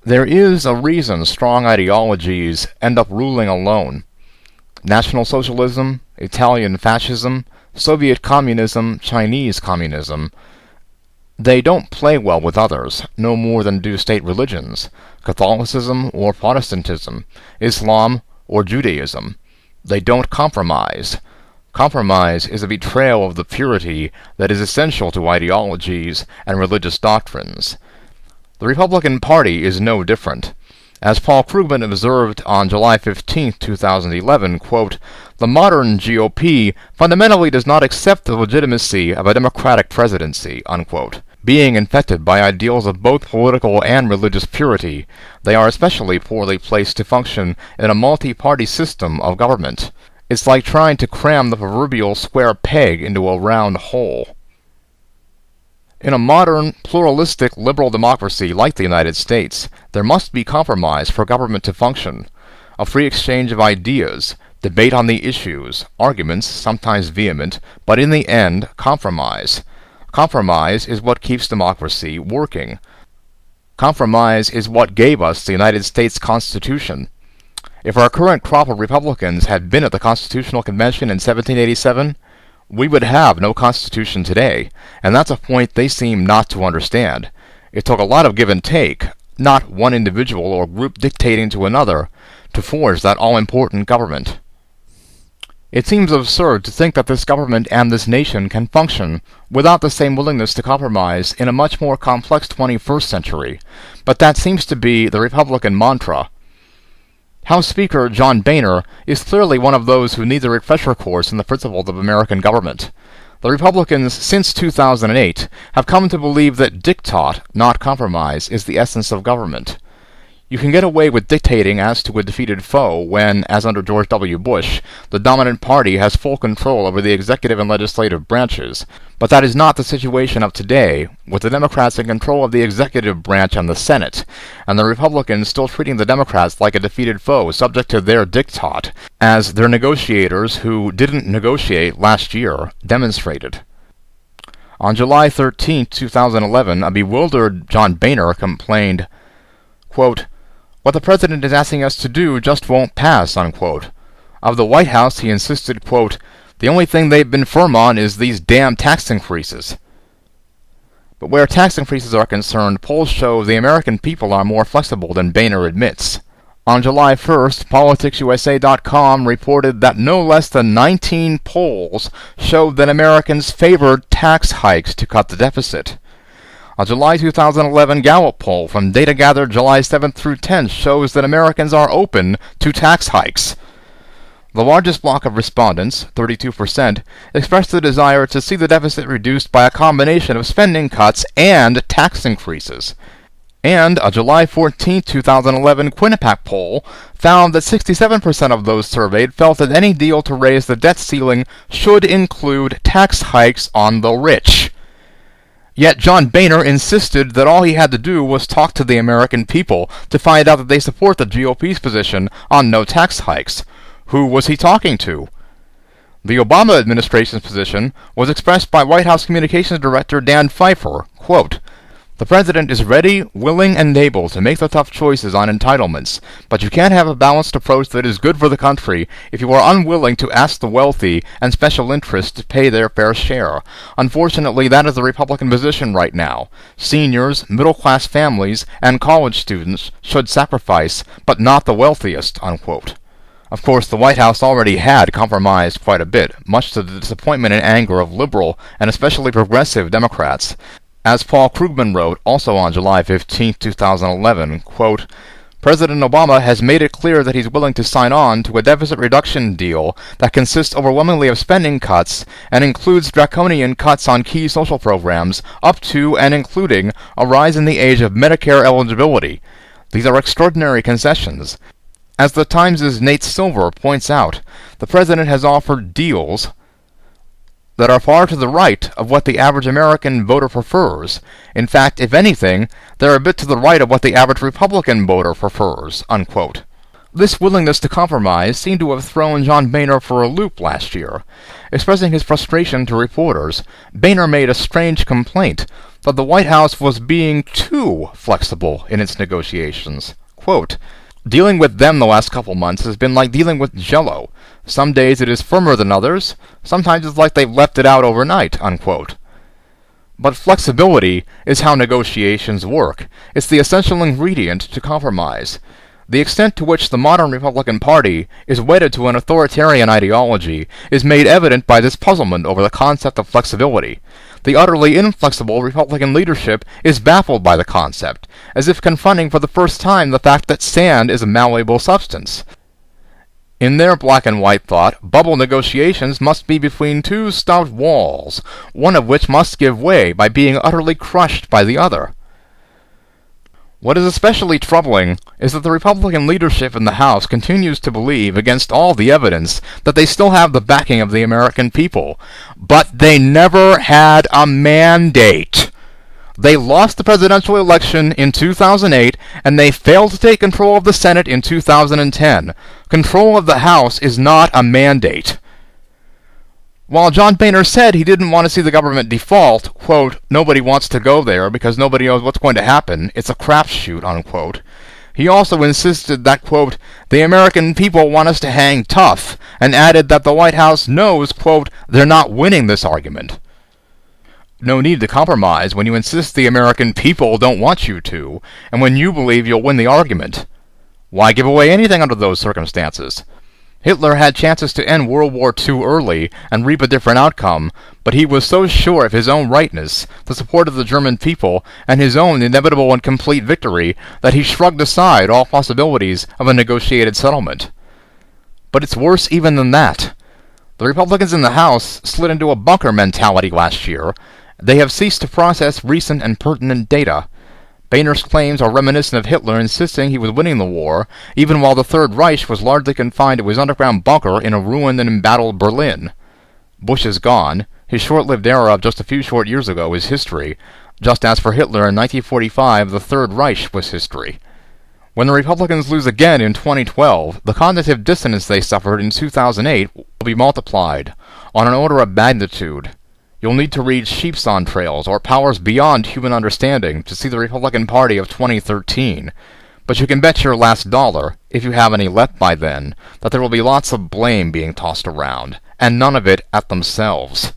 There is a reason strong ideologies end up ruling alone. National Socialism, Italian Fascism, Soviet Communism, Chinese Communism. They don't play well with others, no more than do state religions, Catholicism or Protestantism, Islam or Judaism. They don't compromise. Compromise is a betrayal of the purity that is essential to ideologies and religious doctrines. The Republican Party is no different. As Paul Krugman observed on July 15, 2011, quote, "The modern GOP fundamentally does not accept the legitimacy of a democratic presidency," unquote. Being infected by ideals of both political and religious purity, they are especially poorly placed to function in a multi-party system of government. It's like trying to cram the proverbial square peg into a round hole. In a modern, pluralistic, liberal democracy like the United States, there must be compromise for government to function. A free exchange of ideas, debate on the issues, arguments, sometimes vehement, but in the end, compromise. Compromise is what keeps democracy working. Compromise is what gave us the United States Constitution. If our current crop of Republicans had been at the Constitutional Convention in 1787, we would have no Constitution today, and that's a point they seem not to understand. It took a lot of give and take, not one individual or group dictating to another, to forge that all-important government. It seems absurd to think that this government and this nation can function without the same willingness to compromise in a much more complex 21st century, but that seems to be the Republican mantra. House Speaker John Boehner is clearly one of those who needs a refresher course in the principles of American government. The Republicans, since 2008, have come to believe that diktat, not compromise, is the essence of government. You can get away with dictating as to a defeated foe when, as under George W. Bush, the dominant party has full control over the executive and legislative branches. But that is not the situation of today, with the Democrats in control of the executive branch and the Senate, and the Republicans still treating the Democrats like a defeated foe subject to their diktat, as their negotiators who didn't negotiate last year demonstrated. On July 13, 2011, a bewildered John Boehner complained, quote, "What the president is asking us to do just won't pass," unquote. Of the White House, he insisted, quote, "The only thing they've been firm on is these damn tax increases." But where tax increases are concerned, polls show the American people are more flexible than Boehner admits. On July 1st, PoliticsUSA.com reported that no less than 19 polls showed that Americans favored tax hikes to cut the deficit. A July 2011 Gallup poll from data gathered July 7th through 10th shows that Americans are open to tax hikes. The largest block of respondents, 32%, expressed the desire to see the deficit reduced by a combination of spending cuts and tax increases. And a July 14, 2011 Quinnipiac poll found that 67% of those surveyed felt that any deal to raise the debt ceiling should include tax hikes on the rich. Yet John Boehner insisted that all he had to do was talk to the American people to find out that they support the GOP's position on no tax hikes. Who was he talking to? The Obama administration's position was expressed by White House Communications Director Dan Pfeiffer, quote, "The president is ready, willing, and able to make the tough choices on entitlements, but you can't have a balanced approach that is good for the country if you are unwilling to ask the wealthy and special interests to pay their fair share. Unfortunately, that is the Republican position right now. Seniors, middle-class families, and college students should sacrifice, but not the wealthiest," unquote. Of course, the White House already had compromised quite a bit, much to the disappointment and anger of liberal and especially progressive Democrats. As Paul Krugman wrote, also on July 15, 2011, quote, "President Obama has made it clear that he's willing to sign on to a deficit reduction deal that consists overwhelmingly of spending cuts and includes draconian cuts on key social programs up to and including a rise in the age of Medicare eligibility. These are extraordinary concessions. As the Times' Nate Silver points out, the president has offered deals that are far to the right of what the average American voter prefers. In fact, if anything, they're a bit to the right of what the average Republican voter prefers," unquote. This willingness to compromise seemed to have thrown John Boehner for a loop last year. Expressing his frustration to reporters, Boehner made a strange complaint. that the White House was being too flexible in its negotiations. Quote, "Dealing with them the last couple months has been like dealing with Jell-O. Some days it is firmer than others. Sometimes it's like they've left it out overnight," unquote. But flexibility is how negotiations work. It's the essential ingredient to compromise. The extent to which the modern Republican Party is wedded to an authoritarian ideology is made evident by this puzzlement over the concept of flexibility. The utterly inflexible Republican leadership is baffled by the concept, as if confronting for the first time the fact that sand is a malleable substance. In their black and white thought, bubble negotiations must be between two stout walls, one of which must give way by being utterly crushed by the other. What is especially troubling is that the Republican leadership in the House continues to believe, against all the evidence, that they still have the backing of the American people. But they never had a mandate. They lost the presidential election in 2008, and they failed to take control of the Senate in 2010. Control of the House is not a mandate. While John Boehner said he didn't want to see the government default, quote, "Nobody wants to go there because nobody knows what's going to happen. It's a crapshoot," unquote. He also insisted that, quote, "The American people want us to hang tough," and added that the White House knows, quote, "they're not winning this argument." No need to compromise when you insist the American people don't want you to, and when you believe you'll win the argument. Why give away anything under those circumstances? Hitler had chances to end World War II early and reap a different outcome, but he was so sure of his own rightness, the support of the German people, and his own inevitable and complete victory, that he shrugged aside all possibilities of a negotiated settlement. But it's worse even than that. The Republicans in the House slid into a bunker mentality last year. They have ceased to process recent and pertinent data. Boehner's claims are reminiscent of Hitler insisting he was winning the war, even while the Third Reich was largely confined to his underground bunker in a ruined and embattled Berlin. Bush is gone. His short-lived era of just a few short years ago is history, just as for Hitler in 1945 the Third Reich was history. When the Republicans lose again in 2012, the cognitive dissonance they suffered in 2008 will be multiplied, on an order of magnitude. You'll need to read Sheep's Entrails or Powers Beyond Human Understanding to see the Republican Party of 2013. But you can bet your last dollar, if you have any left by then, that there will be lots of blame being tossed around, and none of it at themselves.